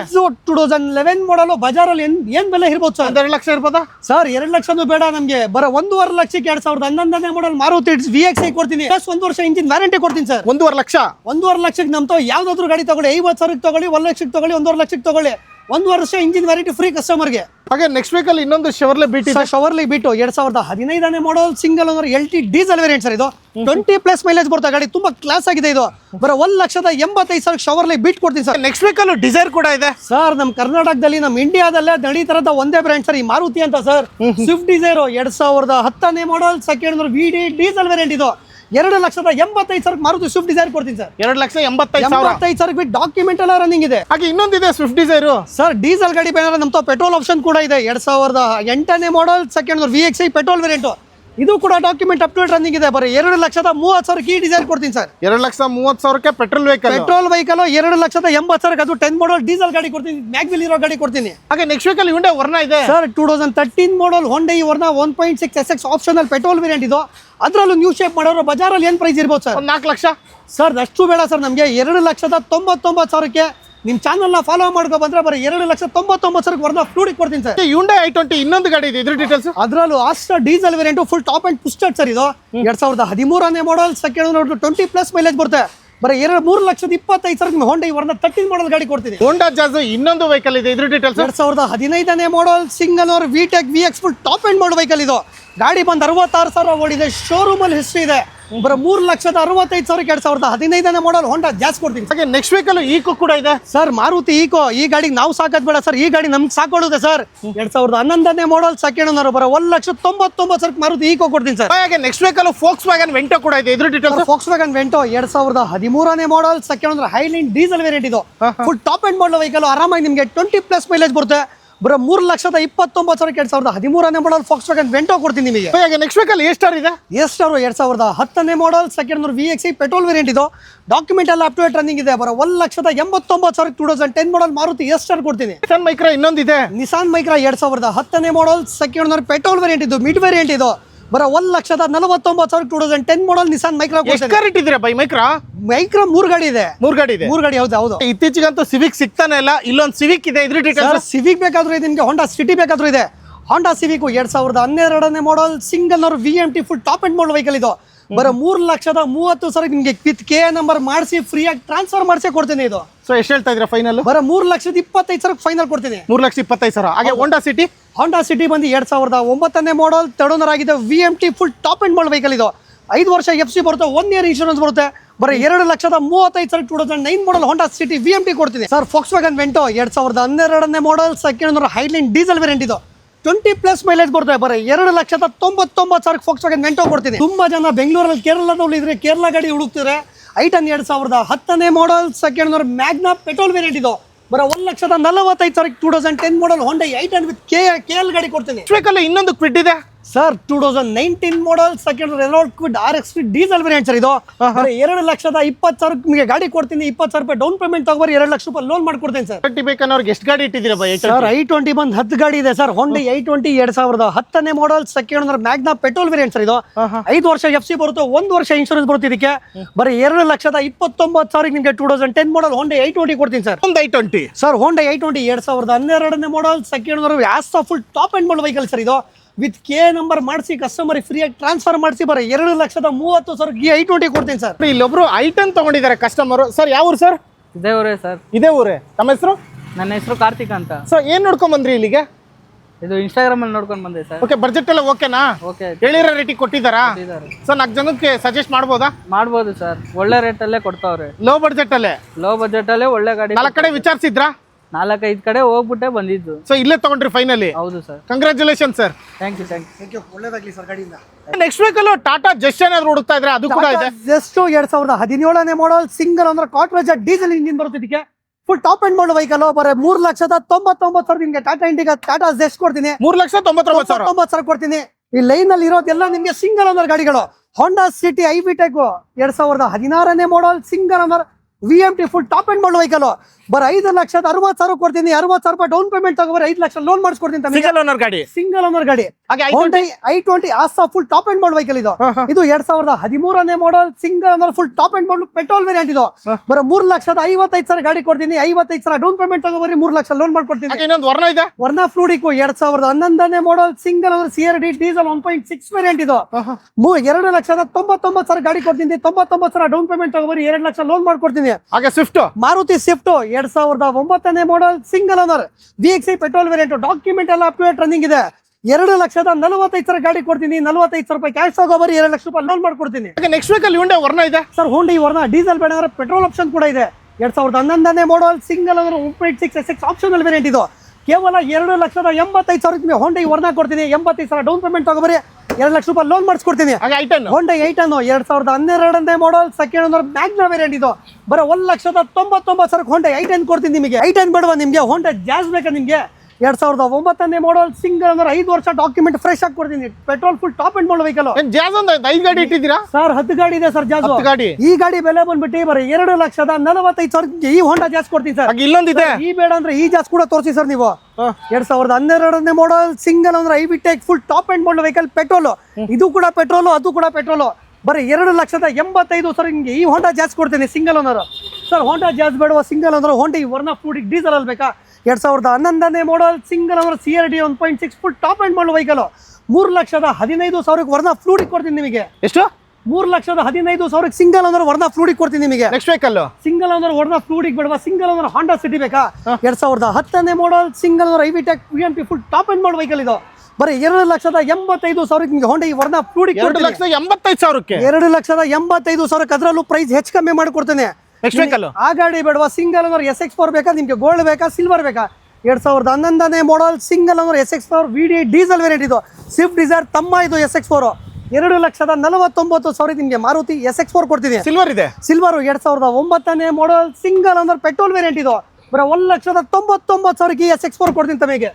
2011 ಮಾಡಲು ಬಜಾರಲ್ಲಿ ಏನ್ ಬೆಲೆ ಇರ್ಬೋದು ಸರ್? 2 ಲಕ್ಷ ಇರ್ಬೋದಾ ಸರ್? 2 ಲಕ್ಷನೂ ಬೇಡ ನಮ್ಗೆ, ಬರ 1.5 ಲಕ್ಷಕ್ಕೆ 2011 ಮಾಡಲ್ ಮಾರುತಿ VXi ಕೊಡ್ತೀನಿ. ಪ್ಲಸ್ 1 ವರ್ಷ ಇಂಜಿನ್ ವ್ಯಾರಂಟಿ ಕೊಡ್ತೀನಿ ಸರ್. 1.5 ಲಕ್ಷ. 1.5 ಲಕ್ಷಕ್ಕೆ ನಮ್ದು ಯಾವ್ದಾದ್ರು ಗಾಡಿ ತಗೊಳ್ಳಿ, 50,000 ತಗೊಳ್ಳಿ, 1 ಲಕ್ಷಕ್ಕೆ ತಗೊಳ್ಳಿ, 1.5 ಲಕ್ಷಕ್ಕೆ ತಗೊಳ್ಳಿ, 1 ವರ್ಷ ಇಂಜಿನ್ ವ್ಯಾರಂಟಿ ಫ್ರೀ ಕಸ್ಟಮರ್ಗೆ. ಹಾಗೆ ನೆಕ್ಸ್ಟ್ ವೆಹಿಕಲ್ ಇನ್ನೊಂದು ಶವರ್ಲೆ ಬಿಟ್ ಇದೆ. ಶವರ್ಲಿ ಬಿಟ್ಟು 2015 ಮಾಡಲ್ single owner LT diesel variant sir. ಇದು 20+ ಮೈಲೇಜ್ ಬರುತ್ತೆ ಗಾಡಿ, ತುಂಬಾ ಕ್ಲಾಸ್ ಆಗಿದೆ. ಇದು ಬರೋ 1,85,000 ಶವರ್ಲಿ ಬಿಟ್ ಕೊಡ್ತೀನಿ ಸರ್. ನೆಕ್ಸ್ಟ್ ವೆಹಿಕಲ್ ಡಿಸೈರ್ ಕೂಡ ಇದೆ ಸರ್. ನಮ್ಮ ಕರ್ನಾಟಕದಲ್ಲಿ, ನಮ್ಮ ಇಂಡಿಯಾದಲ್ಲೇ ನಡೀತಾರದ ಒಂದೇ ಬ್ರ್ಯಾಂಡ್ ಸರ್, ಈ ಮಾರುತಿ ಅಂತ sir. Swift Dzire 2010 model second owner VD diesel variant. ಇದು 2,85,000 ಮಾರುತಿ ಸ್ವಿಫ್ಟ್ ಡಿಸೈರ್ ಕೊಡ್ತೀನಿ ಸರ್. 2,85,000 ಬಿಟ್ಟು ಡಾಕ್ಯುಮೆಂಟ್ ಎಲ್ಲ ರನ್ನಿಂಗ್ ಇದೆ. ಹಾಗೆ ಇನ್ನೊಂದಿದೆ ಸ್ವಿಫ್ಟ್ ಡಿಸೈರ್ ಸರ್. ಡೀಸೆಲ್ ಗಾಡಿ ಬೇರೆ ನಮ್ದು ಪೆಟ್ರೋಲ್ ಆಪ್ಷನ್ ಕೂಡ ಇದೆ. 2008 model second owner VXi petrol variant. ಇದು ಕೂಡ document up to date running ಇದೆ. ಬರೀ 2,30,000 ಈ ಡಿಸೈರ್ ಕೊಡ್ತೀನಿ ಸರ್. 2,30,000 petrol vehicle. 2,80,000 ಅದು 10 ಮಾಡಲ್ ಡೀಸೆಲ್ ಗಾಡಿ ಕೊಡ್ತೀನಿ, ಮ್ಯಾಗ್ವಿಲ್ ಇರೋ ಗಾಡಿ ಕೊಡ್ತೀನಿ. ಹಾಗೆ ನೆಕ್ಸ್ಟ್ ವೆಹಿಕಲ್ Hyundai ವರ್ನಾ ಇದೆ ಸರ್. 2013 ಮಾಡಲ್ Hyundai Verna 1.6 SX optional petrol variant. ಇದು ಅದರಲ್ಲೂ ನ್ಯೂ ಶೇಪ್ ಮಾಡೋರು ಬಜಾರಲ್ಲಿ ಏನ್ ಪ್ರೈಸ್ ಇರ್ಬೋದು ಸರ್? 4 ಲಕ್ಷ. ಸರ್ ಅಷ್ಟು ಬೇಡ ಸರ್, ನಮಗೆ 2,99,000ಕ್ಕೆ ನಿಮ್ ಚಾನಲ್ ನ ಫಾಲೋ ಮಾಡ್ಕೊ ಬಂದ್ರೆ ಬರೀ 2,99,000 ವರ್ನ ಫ್ಲೂಡಿ ಕೊಡ್ತೀನಿ ಸರ್. Hyundai i20 ಇನ್ನೊಂದು ಗಾಡಿ ಇದೆ, ಇದ್ರ ಡೀಟೇಲ್ಸ್. ಅದರಲ್ಲೂ Asta diesel variant full top end ಪುಸ್ಟೆಡ್ ಸರ್. ಇದು 2013 ಮಾಡಲ್ ಸೆಕೆಂಡ್ ಓನರ್ 20+ ಮೈಲೇಜ್ ಬರುತ್ತೆ. ಬರೀ 3,25,000 ನಿಮ್ಗೆ Hyundai ವರ್ನ 13 ಮಾಡಲ್ ಗಾಡಿ ಕೊಡ್ತೀನಿ. ಹೋಂಡಾ ಜಾಜ್ ಇನ್ನೊಂದು ವೆಹಿಕಲ್ ಇದೆ, ಇದ್ರ ಡೀಟೇಲ್ಸ್. 2015 ಮಾಡಲ್ single owner VTEC VX full top end model vehicle. ಇದು ಗಾಡಿ ಬಂದು 66,000 ಓಡಿದೆ, ಶೋರೂಮ್ ಅಲ್ಲಿ ಹಿಸ್ಟ್ರಿ ಇದೆ. ಬರೀ 3,65,000 2015 ಮಾಡಲ್ ಹೋಂಡಾ ಜಾಸ್ ಕೊಡ್ತೀನಿ. ಹಾಗೆ ನೆಕ್ಸ್ಟ್ ವೆಹಿಕಲ್ ಈಕೋ ಕೂಡ ಇದೆ ಸರ್. ಮಾರುತಿ ಈಕೋ. ಈ ಗಾಡಿಗೆ ನಾವು ಸಾಕೋದ್ ಬೇಡ ಸರ್, ಈ ಗಾಡಿ ನಮ್ಗೆ ಸಾಕೊಳ್ಳುತ್ತೆ ಸರ್. 2011 ಮಾಡಲ್ ಸೆಕೆಂಡ್ ಓನರ್ ಬರೋ 1,99,000 ಮಾರುತಿ ಈಕೋ ಕೊಡ್ತೀನಿ ಸರ್. ಹಾಗೆ ನೆಕ್ಸ್ಟ್ ವೆಹಿಕಲ್ Volkswagen Vento ಕೂಡ ಇದೆ, ಇದ್ರ details. Volkswagen Vento 2013 model second owner Highline diesel variant. ಇದು full top end model vehicle. ಆರಾಮಾಗಿ ನಿಮಗೆ 20+ ಮೈಲೇಜ್ ಬರುತ್ತೆ. ಬರೋ 3,29,000 2013 ಮಾಡಲ್ Volkswagen Vento ಕೊಡ್ತೀನಿ ನಿಮಗೆ. ಹಾಗೆ ನೆಕ್ಸ್ಟ್ ವೆಹಿಕಲ್ A-Star ಇದೆ. A-Star 2010 model second owner VXi petrol variant. ಇದು ಡಾಕ್ಯುಮೆಂಟ್ ಎಲ್ಲ ಅಪ್ ಟು ಡೇಟ್ ರನ್ನಿಂಗ್ ಇದೆ. ಬರೋ 1,89,000 2010 ಮಾಡಲ್ ಮಾರುತಿ A-Star ಕೊಡ್ತೀನಿ. ನಿಸಾನ್ ಮೈಕ್ರಾ ಇನ್ನೊಂದಿದೆ. Nissan Micra 2010 model second owner petrol variant. ಇದು ಮಿಡ್ ವೇರಿಯಂಟ್. ಇದು ಬರೋ 1,49,000 2010 ಮಾಡಲ್ ನಿಸಾನ್ ಮೈಕ್ರಾ ಕೊಡ್ತೀನಿ. ಇಟ್ಟಿದ್ದೀರಾ ಬೈ ಮೈಕ್ರಾ? ಮೈಕ್ರಾ 3 ಗಾಡಿ ಇದೆ. 3 ಗಾಡಿ ಇದೆ. 3 ಗಾಡಿ ಹೌದು. ಇತ್ತೀಚೆಗಂತೂ ಸಿವಿಕ್ ಸಿಗ್ತಾನೆ ಇಲ್ಲ, ಇಲ್ಲೊಂದು ಸಿವಿಕ್ ಇದೆ, ಇದ್ರ ಡೀಟೇಲ್ಸ್. ಸಿವಿಕ್ ಬೇಕಾದ್ರೂ ಇದೆ ನಿಮಗೆ, ಹೋಂಡಾ ಸಿಟಿ ಬೇಕಾದ್ರೂ ಇದೆ. ಹೋಂಡಾ ಸಿವಿಕ್ 2012 ಮಾಡಲ್ single owner VMT full top end model vehicle. ಇದು ಬರೋ 3,30,000 ನಿಮಗೆ ವಿತ್ KA ನಂಬರ್ ಮಾಡಿಸಿ ಫ್ರೀ ಆಗಿ ಟ್ರಾನ್ಸ್ಫರ್ ಮಾಡಿಸಿ ಕೊಡ್ತೀನಿ. ಇದು ಸೊ ಎಷ್ಟು ಹೇಳ್ತಾ ಇದ್ದೀರಾ ಫೈನಲ್? ಬರೋ 3,25,000 ಫೈನಲ್ ಕೊಡ್ತೀನಿ. 3,25,000. ಹಾಗೆ ಹೋಂಡಾ ಸಿಟಿ ಬಂದು 2009 ಮಾಡಲ್ ಥರ್ಡ್ ಓನರ್ ಆಗಿದೆ. VMT full top end model vehicle. ಇದು 5 ವರ್ಷ FC ಬರುತ್ತೆ, 1 ಇಯರ್ ಇನ್ಶೂರೆನ್ಸ್ ಬರುತ್ತೆ. ಬರೀ 2,35,000 2009 ಮಾಡಲ್ ಹೋಂಡಾ ಸಿಟಿ VMT ಕೊಡ್ತೀನಿ ಸರ್. Volkswagen Vento 2012 ಮಾಡಲ್ second owner Highline diesel variant. ಇದು 20+ ಮೈಲೇಜ್ ಬರುತ್ತೆ. ಬರೀ 2,99,000 Volkswagen Vento ಕೊಡ್ತೀನಿ. ತುಂಬಾ ಜನ ಬೆಂಗಳೂರಲ್ಲಿ ಕೇರಳದಲ್ಲಿ ಇದ್ರೆ ಕೇರಳ ಗಾಡಿ ಹುಡುಕ್ತಿದ್ರೆ i10 2010 model second owner Magna petrol variant. ಇದು ಬರೋ 1,45,000 2010 ಮಾಡಲ್ Hyundai i10 ವಿತ್ KL ಗಾಡಿ ಕೊಡ್ತೀನಿ. ಇನ್ನೊಂದು ಕ್ವಿಡ್ ಇದೆ sir. 2019 model second Renault Kwid RX diesel variant sir. ಇದು 2,20,000 ನಿಮಗೆ ಗಾಡಿ ಕೊಡ್ತೀನಿ. 20,000 ರೂಪಾಯಿ ಡೌನ್ ಪೇಮೆಂಟ್ ತಗೋರಿ, 2 ಲಕ್ಷ ರೂಪಾಯಿ ಲೋನ್ ಮಾಡ್ಕೊಡ್ತೀನಿ ಸರ್. ಬೇಕನ್ನೋರ್ಗೆ ಎಷ್ಟು ಗಾಡಿ ಇಟ್ಟಿದ್ದೀರಾ ಬೈ? ಸರ್ i20 ಬಂದು 10 ಗಾಡಿ ಇದೆ sir. Hyundai i20 2010 model second owner Magna petrol variant sir. ಇದು 5 ವರ್ಷ FC ಬರುತ್ತೆ, 1 ವರ್ಷ ಇನ್ಶೂರೆನ್ಸ್ ಬರುತ್ತೆ. ಇದಕ್ಕೆ ಬರೀ 2,29,000 ನಿಮಗೆ 2010 ಮಾಡಲ್ Hyundai i20 ಕೊಡ್ತೀನಿ sir. i20 sir. Hyundai i20 2012 ಮಾಡಲ್ second owner Asta full top end model vehicle sir. ಇದು ವಿತ್ KA ನಂಬರ್ ಮಾಡಿಸಿ ಕಸ್ಟಮರ್ ಫ್ರೀ ಆಗಿ ಟ್ರಾನ್ಸ್ಫರ್ ಮಾಡಿಸಿ ಬರೀ 2,30,000 ಈ i20 ಕೊಡ್ತೀನಿ ಸರ್. ಇಲ್ಲೊಬ್ರು i10 ತಗೊಂಡಿದ್ದಾರೆ ಕಸ್ಟಮರ್. ಸರ್ ಯಾವ ಊರು ಸರ್? ಇದೇ ಊರೇ ಸರ್. ಇದೇ ಊರೇ. ತಮ್ಮ ಹೆಸರು? ನನ್ನ ಹೆಸರು ಕಾರ್ತಿಕ್ ಅಂತ. ಸೊ ಏನ್ ನೋಡ್ಕೊಂಡ್ ಬಂದ್ರಿ ಇಲ್ಲಿಗೆ? ಇದು ಇನ್ಸ್ಟಾಗ್ರಾಮ್ ಅಲ್ಲಿ ನೋಡ್ಕೊಂಡು ಬಂದೆ ಸರ್. ಓಕೆ, ಬಜೆಟ್ ಎಲ್ಲ ಓಕೆನಾ? ಓಕೆ, ಹೇಳಿರೋ ರೇಟಿಗೆ ಕೊಟ್ಟಿದ್ದಾರಾ? ಸೊ 4 ಜನಕ್ಕೆ ಸಜೆಸ್ಟ್ ಮಾಡ್ಬೋದಾ? ಮಾಡ್ಬೋದು ಸರ್. ಒಳ್ಳೆ ರೇಟ್ ಅಲ್ಲೇ ಕೊಡ್ತಾವ್ರೆ. ಲೋ ಬಜೆಟ್ ಅಲ್ಲೇ ಒಳ್ಳೆ ಗಾಡಿ. 4 ಕಡೆ ವಿಚಾರಿಸಿದ್ರಾ? 4-5 ಕಡೆ ಹೋಗ್ಬಿಟ್ಟೆ ಬಂದಿದ್ದು. ಸೊ ಇಲ್ಲೇ ತಗೊಂಡ್ರಿ ಫೈನಲಿ? ಹೌದು ಸರ್. Congratulation sir. Thank you. ಒಳ್ಳೇದಾಗ್ಲಿ ಸರ್ ಗಾಡಿಯಿಂದ. ನೆಕ್ಸ್ಟ್ ವೆಹಿಕಲ್ ಟಾಟಾ ಜಸ್ಟ್ ಏನಾದ್ರು ಹುಡುಕ್ತಾ ಇದ್ರೆ ಅದು ಕೂಡ ಇದೆ. ಜಸ್ಟ್ 2017 ಮಾಡಲ್ ಸಿಂಗಲ್ ಅಂದ್ರೆ ಕಾಟ್ರೇಜ್ ಡೀಸೆಲ್ ಇಂಜಿನ್ ಬರುತ್ತೆ. ಇದಕ್ಕೆ full top end model vehicle. ಬರೀ 3,99,000 ನಿಮಗೆ ಟಾಟಾ ಇಂಡಿಗಾ ಟಾಟಾ ಜೆಸ್ಟ್ ಕೊಡ್ತೀನಿ. 3,99,000 ಕೊಡ್ತೀನಿ. ಈ ಲೈನ್ ಅಲ್ಲಿ ಇರೋದೆಲ್ಲ ನಿಮಗೆ ಸಿಂಗಲ್ ಓನರ್ ಗಾಡಿಗಳು. Honda City i VTEC 2016 model single owner VMT full top end model vehicle. ಬರ 5,60,000 ಕೊಡ್ತೀನಿ, 60,000 ರೂಪಾಯಿ ಡೌನ್ ಪೇಮೆಂಟ್ ತಗೋಬರಿ, 5 ಲಕ್ಷ ಲೋನ್ ಮಾಡಿಸ್ಕೊಡ್ತೀನಿ ತಮಗೆ. ಸಿಂಗಲ್ ಓನರ್ ಗಾಡಿ, ಸಿಂಗಲ್ ಓನರ್ ಗಾಡಿ ಹಾಗೆ Hyundai i20 Asta full top end model vehicle ಇದು. ಇದು 2013ನೇ model single owner full top end model petrol variant ಇದು. ಬರ 3,55,000 ಗಾಡಿ ಕೊಡ್ತೀನಿ, 55,000 ಡೌನ್ ಪೇಮೆಂಟ್ ತಗೋಬರಿ, 3 ಲಕ್ಷ ಲೋನ್ ಮಾಡ್ಕೊಡ್ತೀನಿ. ಹಾಗೆ ಇನ್ನೊಂದು ವರ್ಣ ಇದೆ, ವರ್ನಾ ಫ್ಲೂಡಿಕ್ 2011ನೇ model single owner CRD diesel 1.6 variant ಇದು. 2,99,000 ಗಾಡಿ ಕೊಡ್ತೀನಿ, 99,000 ಡೌನ್ ಪೇಮೆಂಟ್ ತಗೋಬರಿ, 2 ಲಕ್ಷ ಲೋನ್ ಮಾಡ್ಕೊಡ್ತೀನಿ. ಹಾಗೆ ಸ್ವಿಫ್ಟ್, ಮಾರುತಿ ಸ್ವಿಫ್ಟ್ 2009ನೇ model single owner VXI petrol variant, document ಎಲ್ಲ ಅಪ್ ಟು ಡೇಟ್ ರನ್ನಿಂಗ್ ಇದೆ. 2,45,000 ಗಾಡಿ ಕೊಡ್ತೀನಿ, 45,000 ರೂಪಾಯಿ ಕ್ಯಾಶ್ ತಗೋಬರಿ, 2 ಲಕ್ಷ ರೂಪಾಯಿ ಲೋನ್ ಮಾಡ್ಕೊಡ್ತೀನಿ. ಹಾಗೆ ನೆಕ್ಸ್ಟ್ ವೀಕಲ್ಲಿ Hyundai ವರ್ಣ ಇದೆ ಸರ್. Hyundai ವರ್ನ ಡೀಸೆಲ್ ಬೇಡ ಅಂದ್ರೆ ಪೆಟ್ರೋಲ್ ಆಪ್ಷನ್ ಕೂಡ ಇದೆ. 2011ನೇ model single owner 1.6 SX optional variant ಇದು. ಕೇವಲ 2,85,000 ನಿಮಗೆ Hyundai ವರ್ನ ಕೊಡ್ತೀನಿ, 85,000 ಡೌನ್ ಪೇಮೆಂಟ್ ತಗೋಬರಿ, 2 ಲಕ್ಷ ರೂಪಾಯಿ ಲೋನ್ ಮಾಡಿಸ್ಕೊಡ್ತೀನಿ. ಹಾಗೆ i10, Hyundai i10 2012ನೇ model second owner Magna variant ಇದು. ಬರೋ 1,99,000 Hyundai i10 ಕೊಡ್ತೀನಿ ನಿಮಗೆ. i10 ಬೇಡವಾ ನಿಮಗೆ? Hyundai Jazz ಬೇಕಾ ನಿಮಗೆ? 2009ನೇ ಮಾಡಲ್ ಸಿಂಗಲ್ ಓನರ್ 5 ವರ್ಷ ಡಾಕ್ಯುಮೆಂಟ್ ಫ್ರೆಶ್ ಆಗಿ ಕೊಡ್ತೀನಿ, petrol full top end model vehicle. Jazz ಒಂದು 5 ಗಾಡಿ ಇಟ್ಟಿದ್ದೀರಾ ಸರ್? 10 ಗಾಡಿ ಇದೆ ಸರ್ ಜಾಜ್ 10 ಗಾಡಿ. ಈ ಗಾಡಿ ಬೆಲೆ ಬಂದ್ಬಿಟ್ಟು ಬರೀ 2,45,000 ಈ Honda Jazz ಕೊಡ್ತೀನಿ ಸರ್. ಹಾಗೆ ಇಲ್ಲೊಂದಿದೆ, ಈ ಬೇಡ ಅಂದ್ರೆ ಈ ಜಾಸ್ ಕೂಡ ತೋರಿಸಿ ಸರ್ ನೀವು. 2012ನೇ model single owner i-VTEC full top end model vehicle petrol. ಇದು ಕೂಡ ಪೆಟ್ರೋಲ್, ಅದು ಕೂಡ ಪೆಟ್ರೋಲ್. ಬರೀ 2,85,000 ನಿಮಗೆ ಈ Honda Jazz ಕೊಡ್ತೀನಿ single owner. Sir Honda Jazz ಬೇಡವಾ? Single owner Hyundai Verna Fluidic diesel ಅಲ್ಲಿ ಬೇಕಾ? 2011ನೇ model single owner CRD 1.6 full top end model vehicle. 3,15,000 Verna Fluidic ಕೊಡ್ತೀನಿ ನಿಮಗೆ. ಎಷ್ಟು? 3,15,000 ಸಿಂಗಲ್ ಓನರ್ ವರ್ನಾ ಫ್ಲೂಡಿಕ್ ಕೊಡ್ತೀನಿ ನಿಮಗೆ. Next vehicle single owner Verna Fluidic ಬೇಡವಾ? ಸಿಂಗಲ್ ಓನರ್ Honda City ಬೇಕಾ? 2010ನೇ model single owner i VTEC VMP full top end model vehicle ಇದು. ಬರೀ 2,85,000 ನಿಮಗೆ Hyundai ವರ್ನಾ ಫ್ಲೂಡಿಕ್ 2,85,000ಕ್ಕೆ 2,85,000 ಅದರಲ್ಲೂ ಪ್ರೈಸ್ ಹೆಚ್ಚು ಕಮ್ಮಿ ಮಾಡಿಕೊಡ್ತೇನೆ. ನೆಕ್ಸ್ಟ್ ವೀಕಲ್ ಆ ಗಾಡಿ ಬೇಡವಾ? ಸಿಂಗಲ್ ಓನರ್ SX4 ಬೇಕಾ ನಿಮಗೆ? ಗೋಲ್ಡ್ ಬೇಕಾ ಸಿಲ್ವರ್ ಬೇಕಾ? 2011ನೇ model single owner SX4 VD diesel variant ಇದು. ಸ್ವಿಫ್ಟ್ ಡಿಸೈರ್ ತಮ್ಮ ಇದು SX4. 2,49,000 ನಿಮಗೆ ಮಾರುತಿ SX4 ಕೊಡ್ತೀನಿ. ಸಿಲ್ವರ್ ಇದೆ, ಸಿಲ್ವರ್ 2009ನೇ model single owner petrol variant ಇದು. ಬರೀ 1,99,000 SX4 ಕೊಡ್ತೀನಿ ತಮಗೆ.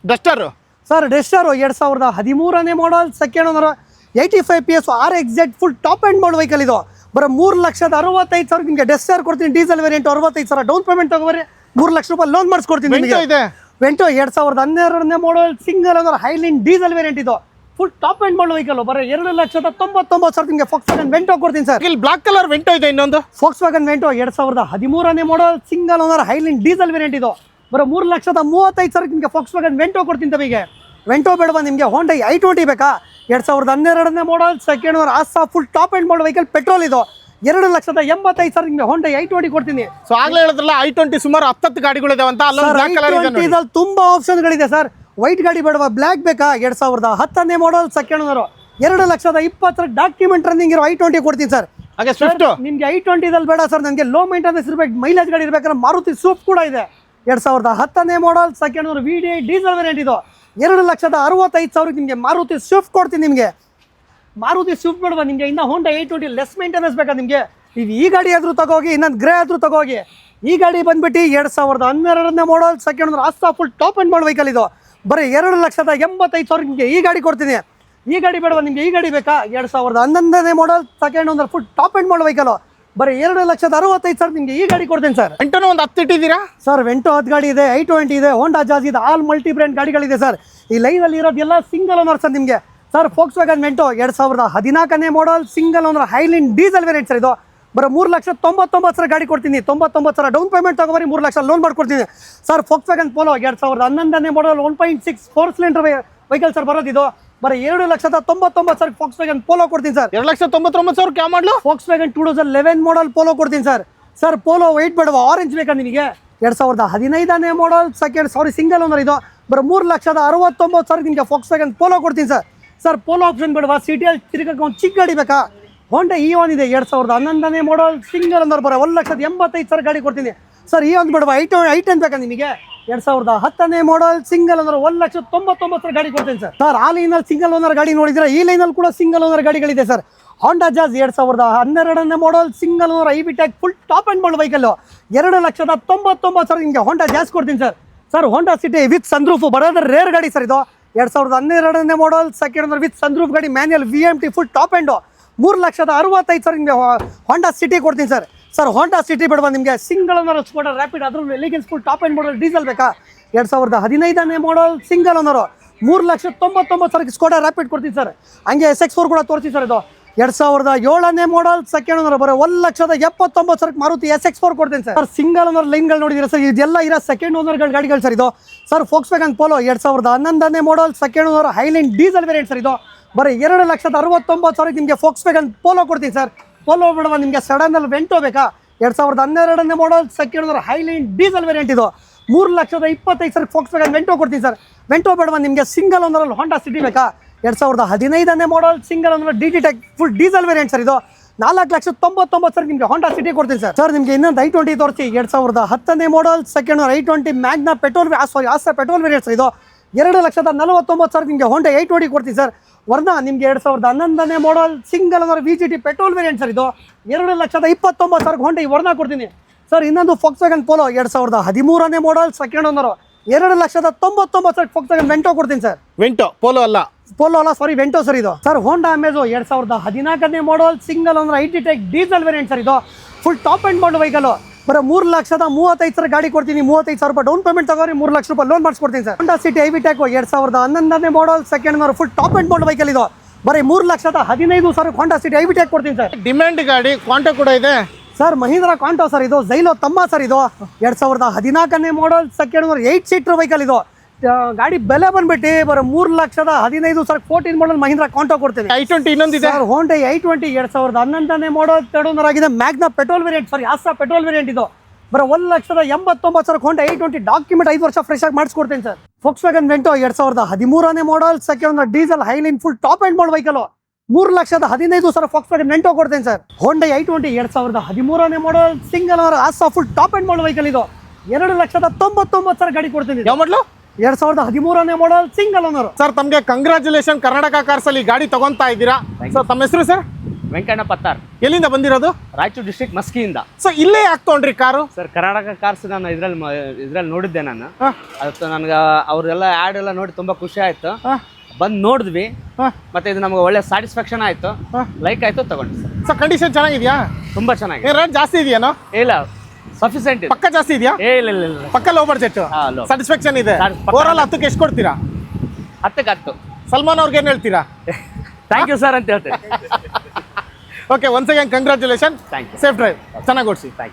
ಡಸ್ಟರ್ ಸರ್ ಡೆಸ್ಟರ್ 2013ನೇ model second owner 85 PS RXZ full top end model vehicle ಇದು. ಬರೀ 3,65,000 ನಿಮಗೆ ಡೆಸ್ಟರ್ ಕೊಡ್ತೀನಿ, ಡೀಸೆಲ್ ವೇರಿಯಂಟ್. 65,000 ಡೌನ್ ಪೇಮೆಂಟ್ ತಗೋಬರಿ, 3 ಲಕ್ಷ ರೂಪಾಯಿ ಲೋನ್ ಮಾಡಿಸ್ಕೊಡ್ತೀನಿ ನಿಮಗೆ. ಇದೆ ವೆಂಟೋ 2012ನೇ model single owner Highline diesel variant ಇದು. Full top end model vehicle. ಬರೀ 2,99,000 ನಿಮಗೆ Volkswagen ವೆಂಟೋ ಕೊಡ್ತೀನಿ ಸರ್. ಇಲ್ಲಿ ಬ್ಲಾಕ್ ಕಲರ್ ವೆಂಟೋ ಇದೆ. ಇನ್ನೊಂದು Volkswagen ವೆಂಟೋ 2013ನೇ model single owner Highline diesel variant ಇದು. ಬರೀ 3,35,000 ನಿಮಗೆ Volkswagen ವೆಂಟೋ ಕೊಡ್ತೀನಿ ತಮಗೆ. ವೆಂಟೋ ಬೇಡವಾ ನಿಮಗೆ? Hyundai i20 ಬೇಕಾ? 2012ನೇ model second owner Asta full top end model vehicle petrol ಇದು. 2,85,000 ನಿಮಗೆ Hyundai i20 ಕೊಡ್ತೀನಿ. ಸೊ ಆಗ್ಲೇ ಹೇಳಿದ್ರಲ್ಲ i20 ಸುಮಾರು 10 ಗಾಡಿಗಳಿದಾವೆ ಅಂತ. ಅಲ್ಲೊಂದು ಬ್ಲಾಕ್ ಕಲರ್ ಇದೆ ನೋಡಿ. ಇದ್ರಲ್ಲಿ ತುಂಬಾ ಆಪ್ಷನ್ಗಳಿದೆ ಸರ್. ವೈಟ್ ಗಾಡಿ ಬೇಡವಾ? ಬ್ಲ್ಯಾಕ್ ಬೇಕಾ? 2010ನೇ model second owner 2,20,000 document running ಇರೋ i20 ಕೊಡ್ತೀನಿ ಸರ್. ಹಾಗೆ ಸ್ವಿಫ್ಟ್ ನಿಮ್ಗೆ i20 ದಲ್ಲಿ ಬೇಡ ಸರ್, ನನಗೆ ಲೋ ಮೇಂಟೆನೆನ್ಸ್ ಇರಬೇಕು, ಮೈಲೇಜ್ ಗಾಡಿ ಇರ್ಬೇಕಾದ್ರೆ ಮಾರುತಿ ಸ್ವಿಫ್ಟ್ ಕೂಡ ಇದೆ. 2010ನೇ model second owner VD diesel variant ಇದು. 2,65,000 ನಿಮಗೆ ಮಾರುತಿ ಸ್ವಿಫ್ಟ್ ಕೊಡ್ತೀನಿ ನಿಮಗೆ. ಮಾರುತಿ ಸ್ವಿಫ್ಟ್ ಬೇಡವಾ ನಿಮಗೆ? ಇನ್ನು Hyundai i20 ಲೆಸ್ ಮೇಂಟೆನೆನ್ಸ್ ಬೇಕಾ ನಿಮಗೆ? ನೀವು ಈ ಗಾಡಿ ಆದರೂ ತಗೋಗಿ, ಇನ್ನೊಂದು ಗ್ರೇ ಆದರೂ ತಗೋಗಿ. ಈ ಗಾಡಿ ಬಂದ್ಬಿಟ್ಟು 2012ನೇ model second owner Asta full top end model vehicle ಇದು. ಬರೀ 2,85,000 ನಿಮಗೆ ಈ ಗಾಡಿ ಕೊಡ್ತೀನಿ. ಈ ಗಾಡಿ ಬೇಡವಾ ನಿಮಗೆ? ಈ ಗಾಡಿ ಬೇಕಾ? 2011ನೇ model second owner full top end model vehicle. ಬರೀ 2,65,000 ನಿಮಗೆ ಈ ಗಾಡಿ ಕೊಡ್ತೀನಿ ಸರ್. ವೆಂಟೋನ ಒಂದು 10 ಇಟ್ಟಿದ್ದೀರಾ ಸರ್? ವೆಂಟೋ 10 ಗಾಡಿ ಇದೆ, i20 ಇದೆ, Honda Jazz ಇದೆ, ಆಲ್ ಮಲ್ಟಿ ಬ್ರ್ಯಾಂಡ್ ಗಾಡಿಗಳಿದೆ ಸರ್. ಈ ಲೈನಲ್ಲಿ ಇರೋದೆಲ್ಲ ಸಿಂಗಲ್ ಓನರ್ ಸರ್ ನಿಮಗೆ. ಸರ್ Volkswagen ವೆಂಟೋ 2014ನೇ model single owner Highline diesel variant sir ಇದು. ಬರೀ 3,99,000 ಗಾಡಿ ಕೊಡ್ತೀನಿ, 99,000 ಡೌನ್ ಪೇಮೆಂಟ್ ತಗೋಬರಿ, 3 ಲಕ್ಷ ಲೋನ್ ಮಾಡ್ಕೊಡ್ತೀನಿ ಸರ್. Volkswagen Polo 2011ನೇ ಮಾಡಲ್ 1.6 4 ಸಿಲಿಂಡರ್ ವೆಹಿಕಲ್ ಸರ್ ಬರೋದು ಇದು. ಬರೀ 2,99,000 Volkswagen Polo ಕೊಡ್ತೀನಿ ಸರ್. 2,99,000 ಕ್ಯಾ ಮಾಡಲು? Volkswagen 2011 ಮಾಡಲ್ Polo ಕೊಡ್ತೀನಿ ಸರ್. ಸರ್ Polo ವೈಟ್ ಬೇಡವಾ? ಆರೆಂಜ್ ಬೇಕಾ ನಿಮಗೆ? 2015ನೇ ಮಾಡಲ್ ಸಿಂಗಲ್ ಓನರ್ ಇದು. ಬರೀ 3,69,000 ನಿಮಗೆ Volkswagen Polo ಕೊಡ್ತೀನಿ ಸರ್. ಸರ್ Polo ಆಪ್ಷನ್ ಬೇಡವಾ? ಸಿಟಿಯಲ್ಲಿ ತಿರುಗಕ್ಕೆ ಒಂದು ಚಿಕ್ಕ ಗಾಡಿ ಬೇಕಾ? Honda E1 ಇದೆ 2011ನೇ ಮಾಡಲ್ ಸಿಂಗಲ್ ಓನರ್. ಬರೀ 1,85,000 ಗಾಡಿ ಕೊಡ್ತೀನಿ ಸರ್. E1 ಬೇಡವಾ? i10 ಬೇಕಾ ನಿಮಗೆ? 2010ನೇ ಮಾಡಲ್ ಸಿಂಗಲ್ ಓನರ್ 1,99,000 ಗಾಡಿ ಕೊಡ್ತೀನಿ ಸರ್. ಸರ್ ಆ ಲೈನಲ್ಲಿ ಸಿಂಗಲ್ ಓನರ್ ಗಾಡಿ ನೋಡಿದ್ರೆ ಈ ಲೈನಲ್ಲಿ ಕೂಡ ಸಿಂಗಲ್ ಓನರ್ ಗಾಡಿಗಳಿದೆ ಸರ್. Honda Jazz 2012ನೇ model single owner i-VTEC full top end model vehicle. 2,99,000 ನಿಮಗೆ Honda Jazz ಕೊಡ್ತೀನಿ sir. Sir Honda City with sunroof ಬರೋದ್ರ ರೇರ್ ಗಾಡಿ ಸರ್ ಇದು. 2012ನೇ model second owner with sunroof ಗಾಡಿ, manual VMT full top end. 3,65,000 ನಿಮಗೆ Honda City ಕೊಡ್ತೀನಿ ಸರ್. ಸರ್ ಹೋಂಡಾ ಸಿಟಿ ಬೇಡವಾ ನಿಮಗೆ ಸಿಂಗಲ್ ಓನರ್ ಸ್ಕೋಡಾ ರ್ಯಾಪಿಡ್ ಅದರಲ್ಲೂ elegance full top end model diesel ಬೇಕಾ 2015ನೇ model single owner 3,99,000 Skoda Rapid ಕೊಡ್ತೀನಿ ಸರ್. ಹಂಗೆ SX4 ಕೂಡ ತೋರಿಸಿ ಸರ್. ಇದು 2007ನೇ ಮಾಡಲ್ ಸೆಕೆಂಡ್ ಓನರ್ ಬರೋ 1,79,000 ಮಾರುತಿ SX4 ಕೊಡ್ತೀನಿ ಸರ್. ಸಿಂಗಲ್ ಓನರ್ ಲೈನ್ಗಳು ನೋಡಿದ್ರೆ ಸರ್ ಇದೆಲ್ಲ ಇರೋ ಸೆಕೆಂಡ್ ಓನರ್ಗಳ ಗಾಡಿಗಳು ಸರ್. ಇದು ಸರ್ ಫೋಕ್ಸ್ವ್ಯಾಗನ್ ಪೋಲೋ 2011ನೇ model second owner Highline diesel variant sir. ಇದು ಬರೀ 2,69,000 ನಿಮಗೆ ಫೋಕ್ಸ್ವ್ಯಾಗನ್ ಪೋಲೋ ಕೊಡ್ತೀನಿ ಸರ್. ಪೋಲೋ ಬಿಡುವ ನಿಮಗೆ ಸಡನ್ನಲ್ಲಿ ವೆಂಟೋ ಬೇಕಾ 2012ನೇ model second owner Highline diesel variant. ಇದು 3,25,000 ಫೋಕ್ಸ್ವ್ಯಾಗನ್ ವೆಂಟೋ ಕೊಡ್ತೀನಿ ಸರ್. ವೆಂಟೋ ಬೇಡವಾ ನಿಮಗೆ ಸಿಂಗಲ್ ಓನರಲ್ಲಿ ಹೋಂಡಾ ಸಿಟಿ ಬೇಕಾ 2015ನೇ model single owner DD tech full diesel variant sir. ಇದು 4,99,000 ನಿಮಗೆ ಹೋಂಡಾ ಸಿಟಿ ಕೊಡ್ತೀನಿ ಸರ್. ಸರ್ ನಿಮಗೆ ಇನ್ನೊಂದು I20 ತೋರಿಸಿ 2010ನೇ model second owner I20 Magna petrol petrol variant sir. ಇದು 2,49,000 ನಿಮಗೆ ಹೋಂಡಾ I20 ಕೊಡ್ತೀನಿ ಸರ್. ವರ್ನಾ ನಿಮಗೆ 2011ನೇ model single owner VGT petrol variant sir. ಇದು 2,29,000 ಹೋಂಡಾ ಈ ವರ್ನಾ ಕೊಡ್ತೀನಿ ಸರ್. ಇನ್ನೊಂದು ಫೋಕ್ಸ್ವ್ಯಾಗನ್ ಪೋಲೋ 2013ನೇ model second owner 2,99,000 Volkswagen Vento ಕೊಡ್ತೀನಿ ಸರ್. ವೆಂಟೋ ಪೋಲೋ ಅಲ್ಲ ಸಾರಿ ವೆಂಟೋ ಸರ್. ಇದು ಸರ್ ಹೋಂಡಾ ಅಮೇಜೋ 2014ನೇ model single owner IT tech diesel variant sir. ಇದು full top end model vehicle ಬರೋ 3,35,000 ಗಾಡಿ ಕೊಡ್ತೀನಿ. 35,000 ರೂಪಾಯಿ ಡೌನ್ ಪೇಮೆಂಟ್ ತಗೋರಿ 3 ಲಕ್ಷ ರೂಪಾಯಿ ಲೋನ್ ಮಾಡಿಸ್ಕೊಡ್ತೀನಿ sir. Honda City iVTEC 2011ನೇ model second owner full top end model vehicle. ಇದು ಬರೀ 3,15,000 ಹೋಂಡಾ ಸಿಟಿ ಐವಿ ಟ್ಯಾಕ್ ಕೊಡ್ತೀನಿ ಸರ್. ಡಿಮ್ಯಾಂಡ್ ಗಾಡಿ ಕ್ವಾಂಟೋ ಕೂಡ ಇದೆ ಸರ್. Mahindra Kanto sir. ಇದು ಜೈಲೋ ತಮ್ಮ ಸರ್. ಇದು 2014ನೇ model second owner 8 seater vehicle. ಇದು ಗಾಡಿ ಬೆಲೆ ಬಂದ್ಬಿಟ್ಟು ಬರೋ 3,15,000 14 ಮಾಡಲ್ ಮಹೀಂದ್ರಾ ಕಾಂಟೋ ಕೊಡ್ತೀವಿ. I20 ಇನ್ನೊಂದಿದೆ ಸರ್ ಹೋಂಡಾ I20 2011ನೇ ಮಾಡಲ್ ಥರ್ಡ್ ಓನರ್ ಆಗಿದೆ ಮ್ಯಾಗ್ನಾ ಪೆಟ್ರೋಲ್ ವೇರಿಯಂಟ್ ಸರ್. ಯಾಸ್ರಾ ಪೆಟ್ರೋಲ್ ವೇರಿಯಂಟ್. ಇದು ಬರೋ 1,89,000 ಹೋಂಡಾ I20 ಡಾಕ್ಯುಮೆಂಟ್ 5 ವರ್ಷ ಫ್ರೆಶ್ ಆಗಿ ಮಾಡಿಸ್ಕೊಡ್ತೀನಿ ಸರ್. ಫೋಕ್ಸ್ವ್ಯಾಗನ್ ವೆಂಟೋ 2013ನೇ model second owner diesel highline full top end model vehicle 3,15,000 Volkswagen Vento ಕೊಡ್ತೀನಿ ಸರ್. ಹೋಂಡಾ I20 2013ನೇ ಮಾಡಲ್ ಸಿಂಗಲ್ ಓನರ್ ಆಸಾ full top end model vehicle. ಇದು 2,99,000 ಗಾಡಿ ಕೊಡ್ತೀನಿ. ಯಾವ ಮಾಡಲು 2013ನೇ ಮಾಡಲ್ ಸಿಂಗಲ್ ಓನರ್ ಸರ್. ತಮಗೆ ಕಂಗ್ರಾಚುಲೇಷನ್ ಕರ್ನಾಟಕ ಕಾರ್ಸ್ ಅಲ್ಲಿ ಗಾಡಿ ತಗೊಂತಾ ಇದ್ದೀರಾ. ಸೊ ತಮ್ಮ ಹೆಸರು ಸರ್? ವೆಂಕಣ್ಣ ಪತ್ತಾರ್, ಎಲ್ಲಿಂದ ಬಂದಿರೋದು? ರಾಯಚೂರು ಡಿಸ್ಟ್ರಿಕ್ಟ್ ಮಸ್ಕಿಯಿಂದ. ಸೊ ಇಲ್ಲೇ ಯಾಕೆ ತೊಗೊಂಡ್ರಿ ಕಾರು? ಸರ್ ಕರ್ನಾಟಕ ಕಾರ್ಸ್ ನಾನು ಇದ್ರಲ್ಲಿ ನೋಡಿದ್ದೆ ನಾನು. ಅದು ನನಗೆ ಅವ್ರೆಲ್ಲ ಆ್ಯಡ್ ಎಲ್ಲ ನೋಡಿ ತುಂಬಾ ಖುಷಿ ಆಯ್ತು. ಬಂದು ನೋಡಿದ್ವಿ, ಮತ್ತೆ ಇದು ನಮ್ಗೆ ಒಳ್ಳೆ ಸ್ಯಾಟಿಸ್ಫ್ಯಾಕ್ಷನ್ ಆಯ್ತು, ಲೈಕ್ ಆಯ್ತು, ತಗೊಂಡ್ವಿ ಸರ್. ಸೊ ಕಂಡೀಷನ್ ಚೆನ್ನಾಗಿದ್ಯಾ? ತುಂಬಾ ಚೆನ್ನಾಗಿದೆ. ರೇಟ್ ಜಾಸ್ತಿ ಇದೆಯೇನೋ? ಇಲ್ಲ, ಸಫಿಸೆಂಟ್. ಪಕ್ಕ ಜಾಸ್ತಿ ಇದೆಯಾ? ಇಲ್ಲ ಪಕ್ಕ ಲೋ ಬಡ್ಜೆಟ್ ಸ್ಯಾಟಿಸ್ಫ್ಯಾಕ್ಷನ್ ಇದೆ. ಓವರಾಲ್ 10ಕ್ಕೆ ಎಷ್ಟು ಕೊಡ್ತೀರಾ? 10ಕ್ಕೆ 10. ಸಲ್ಮಾನ್ ಅವ್ರಿಗೆ ಏನು ಹೇಳ್ತೀರಾ? ಥ್ಯಾಂಕ್ ಯು ಸರ್ ಅಂತ ಹೇಳ್ತೇನೆ. Okay, once again congratulation. Thank you. Safe drive, ಚೆನ್ನಾಗಿ ಓಡಿಸಿ. Thank you.